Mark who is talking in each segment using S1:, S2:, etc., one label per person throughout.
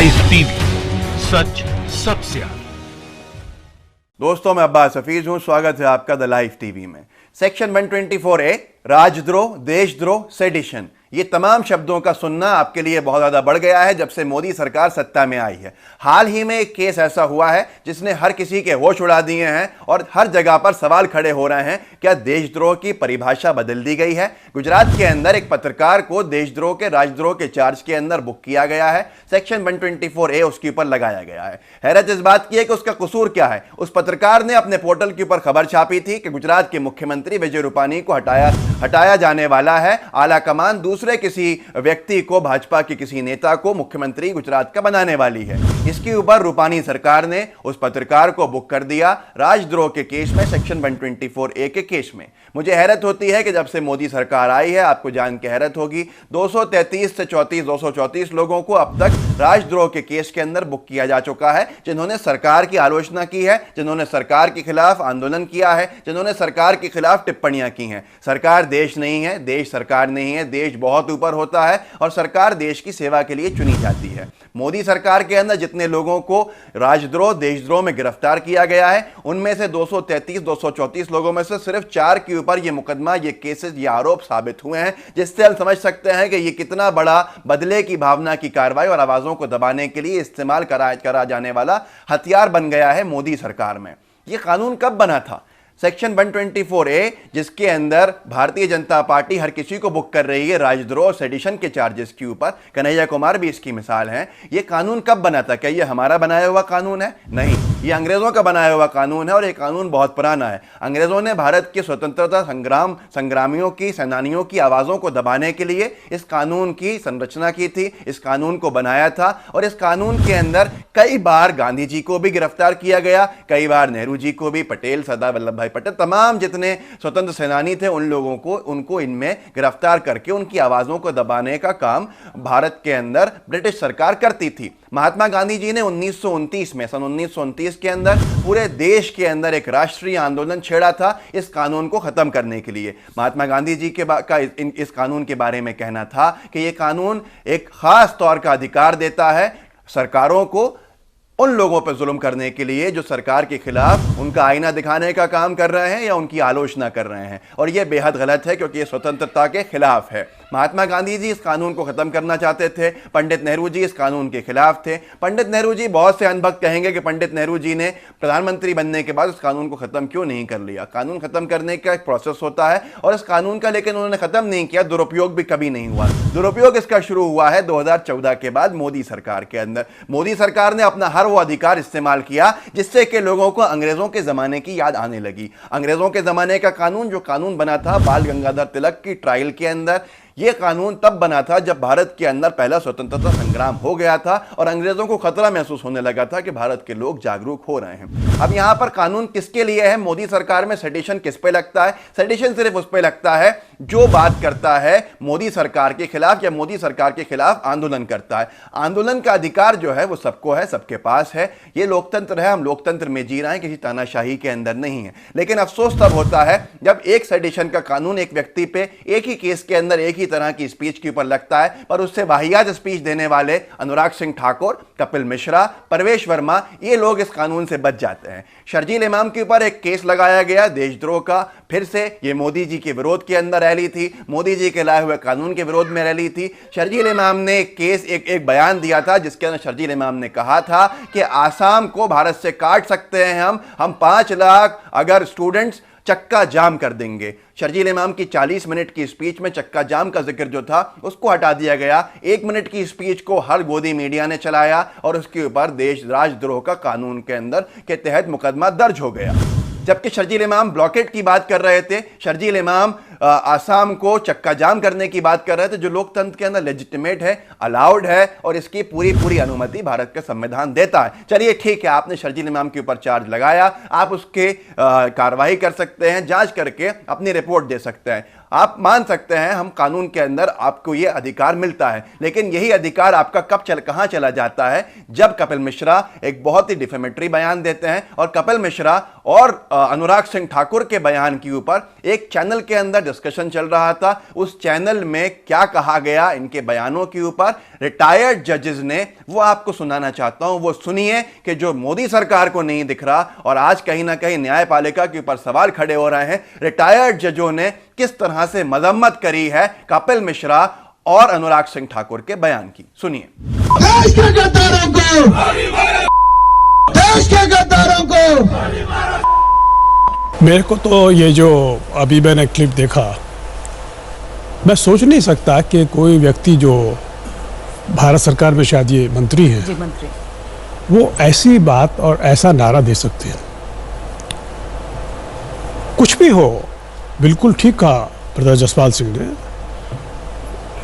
S1: Live TV, सच सबसे आगे।
S2: दोस्तों, मैं अब्बास हफीज हूं। स्वागत है आपका द लाइव टीवी में। सेक्शन 124A, राजद्रोह, देशद्रोह, सेडिशन, ये तमाम शब्दों का सुनना आपके लिए बहुत ज्यादा बढ़ गया है जब से मोदी सरकार सत्ता में आई है। हाल ही में एक केस ऐसा हुआ है जिसने हर किसी के होश उड़ा दिए हैं और हर जगह पर सवाल खड़े हो रहे हैं। क्या देशद्रोह की परिभाषा बदल दी गई है? गुजरात के अंदर एक पत्रकार को देशद्रोह के, राजद्रोह के चार्ज के अंदर बुक किया गया है। सेक्शन 124A उसके ऊपर लगाया गया है। हैरत इस बात की है कि उसका कसूर क्या है। उस पत्रकार ने अपने पोर्टल के ऊपर खबर छापी थी कि गुजरात के मुख्यमंत्री विजय रूपानी को हटाया जाने वाला है। आला कमान दूसरे किसी व्यक्ति को, भाजपा के किसी नेता को मुख्यमंत्री गुजरात का बनाने वाली है। इसके ऊपर रूपानी सरकार ने उस पत्रकार को बुक कर दिया राजद्रोह के केस में, सेक्शन 124A के केस में। मुझे हैरत होती है कि जब से मोदी सरकार आई है, आपको जान के हैरत होगी, 233 से 234 लोगों को अब तक राजद्रोह के केस के अंदर बुक किया जा चुका है, जिन्होंने सरकार की आलोचना की है, जिन्होंने सरकार के खिलाफ आंदोलन किया है, जिन्होंने सरकार के खिलाफ टिप्पणियां की हैं। सरकार देश नहीं है, देश सरकार नहीं है, देश बहुत ऊपर होता है और सरकार देश की सेवा के लिए चुनी जाती है। मोदी सरकार के अंदर जितने लोगों को राजद्रोह, देशद्रोह में गिरफ्तार किया गया है, उनमें से 234 लोगों में से सिर्फ 4 के ऊपर ये मुकदमा, ये केसेस, ये आरोप साबित हुए हैं, जिससे हम समझ सकते हैं कि ये कितना बड़ा बदले की भावना की कार्रवाई और आवाजों को दबाने के लिए इस्तेमाल करा जाने वाला हथियार बन गया है मोदी सरकार में। ये कानून कब बना था? सेक्शन 124A, जिसके अंदर भारतीय जनता पार्टी हर किसी को बुक कर रही है राजद्रोह और सेडिशन के चार्जेस के ऊपर, कन्हैया कुमार भी इसकी मिसाल हैं। ये कानून कब बना था? क्या ये हमारा बनाया हुआ कानून है? नहीं, ये अंग्रेजों का बनाया हुआ कानून है और ये कानून बहुत पुराना है। अंग्रेजों ने भारत के स्वतंत्रता संग्रामियों की, सेनानियों की आवाजों को दबाने के लिए इस कानून की संरचना की थी, इस कानून को बनाया था और इस कानून के अंदर कई बार गांधी जी को भी गिरफ्तार किया गया, कई बार नेहरू जी को भी, पटेल, सरदार वल्लभ भाई पटेल, तमाम जितने स्वतंत्र सेनानी थे उन लोगों को, उनको इनमें गिरफ्तार करके उनकी आवाजों को दबाने का काम भारत के अंदर ब्रिटिश सरकार करती थी। महात्मा गांधी जी ने 1929 में, सन 1929 के अंदर पूरे देश के अंदर एक राष्ट्रीय आंदोलन छेड़ा था इस कानून को खत्म करने के लिए। महात्मा गांधी जी का इस कानून के बारे में कहना था कि यह कानून एक खास तौर का अधिकार देता है सरकारों को उन लोगों पर जुल्म करने के लिए जो सरकार के खिलाफ उनका आईना दिखाने का काम कर रहे हैं या उनकी आलोचना कर रहे हैं, और यह बेहद गलत है क्योंकि यह स्वतंत्रता के खिलाफ है। महात्मा गांधी जी इस कानून को खत्म करना चाहते थे, पंडित नेहरू जी इस कानून के खिलाफ थे। पंडित नेहरू जी, बहुत से अनभक्त कहेंगे कि पंडित नेहरू जी ने प्रधानमंत्री बनने के बाद इस कानून को खत्म क्यों नहीं कर लिया। कानून खत्म करने का एक प्रोसेस होता है और इस कानून का लेकिन उन्होंने खत्म नहीं किया, दुरुपयोग भी कभी नहीं हुआ। दुरुपयोग इसका शुरू हुआ है 2014 के बाद मोदी सरकार के अंदर। मोदी सरकार ने अपना हर वो अधिकार इस्तेमाल किया जिससे कि लोगों को अंग्रेजों के जमाने की याद आने लगी। अंग्रेजों के जमाने का कानून, जो कानून बना था बाल गंगाधर तिलक की ट्रायल के अंदर, यह कानून तब बना था जब भारत के अंदर पहला स्वतंत्रता संग्राम हो गया था और अंग्रेजों को खतरा महसूस होने लगा था कि भारत के लोग जागरूक हो रहे हैं। अब यहां पर कानून किसके लिए है? मोदी सरकार में सेडिशन किस पे लगता है? सेडिशन सिर्फ उस पे लगता है जो बात करता है मोदी सरकार के खिलाफ या मोदी सरकार के खिलाफ आंदोलन करता है। आंदोलन का अधिकार जो है वो सबको है, सबके पास है। ये लोकतंत्र है, हम लोकतंत्र में जी रहे हैं, किसी तानाशाही के अंदर नहीं है। लेकिन अफसोस तब होता है जब एक सेडिशन का कानून एक व्यक्ति पे एक ही केस के अंदर एक ही तरह की स्पीच के ऊपर लगता है, पर उससे वाहियात स्पीच देने वाले अनुराग सिंह ठाकुर, कपिल मिश्रा, परवेश वर्मा, ये लोग इस कानून से बच जाते हैं। शर्जील इमाम के ऊपर एक केस लगाया गया देशद्रोह का, फिर से ये मोदी जी के विरोध के अंदर रैली थी, मोदी जी के लाए हुए कानून के विरोध में रैली थी। शर्जील इमाम ने एक बयान दिया था जिसके अंदर शर्जील इमाम ने कहा था कि आसाम को भारत से काट सकते हैं हम 5 लाख अगर स्टूडेंट्स चक्का जाम कर देंगे। शर्जील इमाम की 40 मिनट की स्पीच में चक्का जाम का जिक्र जो था उसको हटा दिया गया। 1 मिनट की स्पीच को हर गोदी मीडिया ने चलाया और उसके ऊपर देश राजद्रोह का कानून के अंदर के तहत मुकदमा दर्ज हो गया। जबकि शर्जील इमाम ब्लॉकेट की बात कर रहे थे, शर्जील इमाम आसाम को चक्का जाम करने की बात कर रहे थे, जो लोकतंत्र के अंदर लेजिटिमेट है, अलाउड है और इसकी पूरी अनुमति भारत का संविधान देता है। चलिए ठीक है, आपने शर्जील इमाम के ऊपर चार्ज लगाया, आप उसके कार्रवाई कर सकते हैं, जांच करके अपनी रिपोर्ट दे सकते हैं। आप मान सकते हैं हम कानून के अंदर आपको यह अधिकार मिलता है, लेकिन यही अधिकार आपका कहां चला जाता है जब कपिल मिश्रा एक बहुत ही डिफेमेटरी बयान देते हैं और कपिल मिश्रा और अनुराग सिंह ठाकुर के बयान के ऊपर एक चैनल के अंदर डिस्कशन चल रहा था, उस चैनल में क्या कहा गया इनके बयानों के ऊपर रिटायर्ड जजेस ने, वो आपको सुनाना चाहता हूं। वो सुनिए कि जो मोदी सरकार को नहीं दिख रहा और आज कहीं ना कहीं न्यायपालिका के ऊपर सवाल खड़े हो रहे हैं, रिटायर्ड जजों ने किस तरह से मजम्मत करी है कपिल मिश्रा और अनुराग सिंह ठाकुर के बयान की। सुनिए।
S3: देश के गद्दारों को, देश के गद्दारों को।
S4: मेरे को तो ये जो अभी मैंने क्लिप देखा, मैं सोच नहीं सकता कि कोई व्यक्ति जो भारत सरकार में शायद ये मंत्री हैं,
S5: जी मंत्री,
S4: वो ऐसी बात और ऐसा नारा दे सकते हैं। कुछ भी हो, बिल्कुल ठीक कहा ब्रदर जसपाल सिंह ने,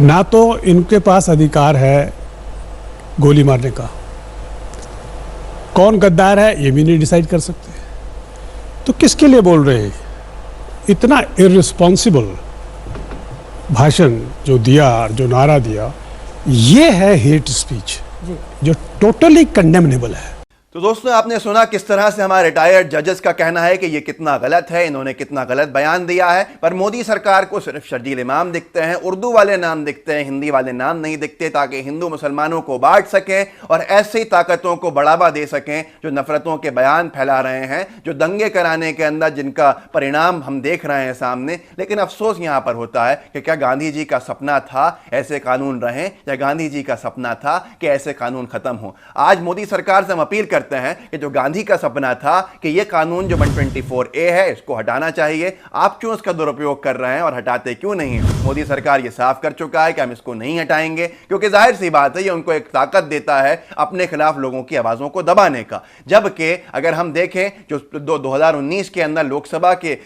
S4: ना तो इनके पास अधिकार है गोली मारने का, कौन गद्दार है ये भी नहीं डिसाइड कर सकते, तो किसके लिए बोल रहे हैं? इतना इररिस्पॉन्सिबल भाषण जो दिया, जो नारा दिया, ये है हेट स्पीच जो टोटली कंडेमनेबल है।
S2: तो दोस्तों, आपने सुना किस तरह से हमारे रिटायर्ड जजेस का कहना है कि ये कितना गलत है, इन्होंने कितना गलत बयान दिया है। पर मोदी सरकार को सिर्फ शर्जील इमाम दिखते हैं, उर्दू वाले नाम दिखते हैं, हिंदी वाले नाम नहीं दिखते, ताकि हिंदू मुसलमानों को बांट सकें और ऐसी ताकतों को बढ़ावा दे सकें जो नफरतों के बयान फैला रहे हैं, जो दंगे कराने के अंदर जिनका परिणाम हम देख रहे हैं सामने। लेकिन अफसोस यहां पर होता है कि क्या गांधी जी का सपना था ऐसे कानून रहें, या गांधी जी का सपना था कि ऐसे कानून खत्म हो? आज मोदी सरकार से हम अपील करते हैं कि जो गांधी का सपना था कि यह कानून जो 124A है इसको हटाना चाहिए, आप क्यों इसका दुरुपयोग कर रहे हैं और हटाते क्यों नहीं? मोदी सरकार यह साफ कर चुका है कि हम इसको नहीं हटाएंगे, क्योंकि जाहिर सी बात है ये उनको एक ताकत देता है अपने खिलाफ लोगों की आवाजों को दबाने का। जबकि अगर हम देखें जो 2019 के अंदर लोकसभा के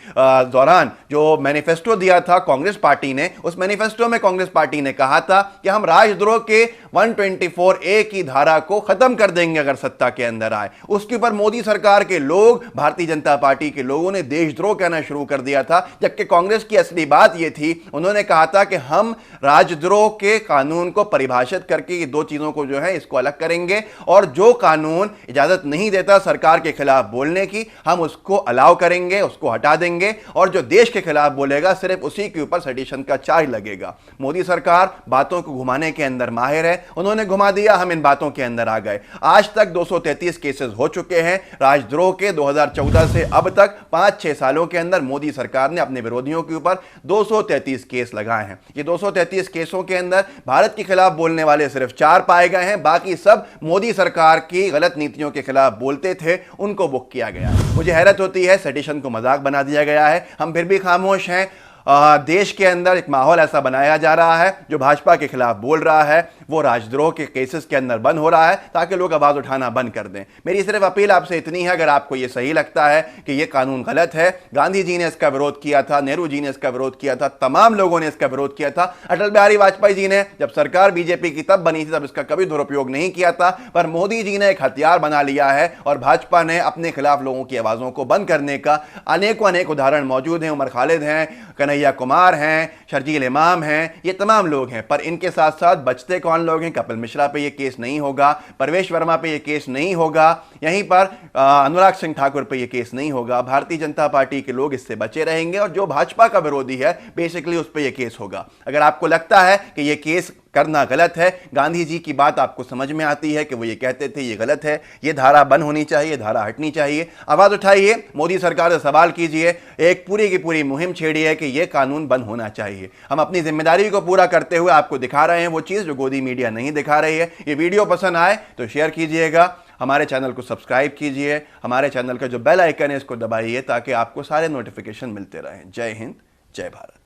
S2: दौरान जो मैनिफेस्टो दिया था कांग्रेस पार्टी ने, उस मैनिफेस्टो में कांग्रेस पार्टी ने कहा था कि हम राजद्रोह के 124A की धारा को खत्म कर देंगे अगर सत्ता के अंदर आए। उसके ऊपर मोदी सरकार के लोग, भारतीय जनता पार्टी के लोगों ने देशद्रोह कहना शुरू कर दिया था, जबकि कांग्रेस की असली बात यह थी, उन्होंने कहा था कि हम राजद्रोह के कानून को परिभाषित करके ये दो चीजों को जो है इसको अलग करेंगे, और जो कानून इजाजत नहीं देता सरकार के खिलाफ बोलने की, हम उसको अलाउ करेंगे, उसको हटा देंगे, और जो देश के खिलाफ बोलेगा सिर्फ उसी के ऊपर सेडिशन का चार्ज लगेगा। मोदी सरकार बातों को घुमाने के अंदर माहिर है, उन्होंने घुमा दिया, हम इन बातों के अंदर आ गए। आज तक 233 केसेस हो चुके हैं राजद्रोह के। 2014 से अब तक 5-6 सालों के अंदर मोदी सरकार ने अपने विरोधियों के ऊपर 233 केस लगाए हैं। ये 233 केसों के अंदर भारत के खिलाफ बोलने वाले सिर्फ 4 पाए गए हैं, बाकी सब मोदी सरकार की गलत नीतियों के खिलाफ बोलते थे, उनको बुक किया गया। मुझे हैरत होती है, सेडिशन को मजाक बना दिया गया है, हम फिर भी खामोश हैं। देश के अंदर एक माहौल ऐसा बनाया जा रहा है, जो भाजपा के खिलाफ बोल रहा है वो राजद्रोह के केसेस के अंदर बंद हो रहा है, ताकि लोग आवाज उठाना बंद कर दें। मेरी सिर्फ अपील आपसे इतनी है, अगर आपको ये सही लगता है कि ये कानून गलत है, गांधी जी ने इसका विरोध किया था, नेहरू जी ने इसका विरोध किया था, तमाम लोगों ने इसका विरोध किया था, अटल बिहारी वाजपेयी जी ने जब सरकार बीजेपी की तब बनी थी तब इसका कभी दुरुपयोग नहीं किया था, पर मोदी जी ने एक हथियार बना लिया है और भाजपा ने अपने खिलाफ लोगों की आवाजों को बंद करने का अनेक उदाहरण मौजूद हैं। उमर खालिद हैं, कन्हैया कुमार हैं, शर्जील इमाम हैं, ये तमाम लोग हैं। पर इनके साथ साथ बचते कौन लोग हैं? कपिल मिश्रा पे ये केस नहीं होगा, परवेश वर्मा पे ये केस नहीं होगा, यहीं पर अनुराग सिंह ठाकुर पे ये केस नहीं होगा। भारतीय जनता पार्टी के लोग इससे बचे रहेंगे, और जो भाजपा का विरोधी है बेसिकली उस पर यह केस होगा। अगर आपको लगता है कि यह केस करना गलत है, गांधी जी की बात आपको समझ में आती है कि वो ये कहते थे ये गलत है, ये धारा बंद होनी चाहिए, धारा हटनी चाहिए, आवाज उठाइए, मोदी सरकार से सवाल कीजिए, एक पूरी की पूरी मुहिम छेड़िए कि ये कानून बंद होना चाहिए। हम अपनी जिम्मेदारी को पूरा करते हुए आपको दिखा रहे हैं वो चीज जो गोदी मीडिया नहीं दिखा रही है। ये वीडियो पसंद आए तो शेयर कीजिएगा, हमारे चैनल को सब्सक्राइब कीजिए, हमारे चैनल का जो बेल आइकन है इसको दबाइए, ताकि आपको सारे नोटिफिकेशन मिलते रहें। जय हिंद, जय भारत।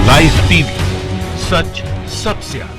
S1: लाइव टीवी, सच सबसे आगे।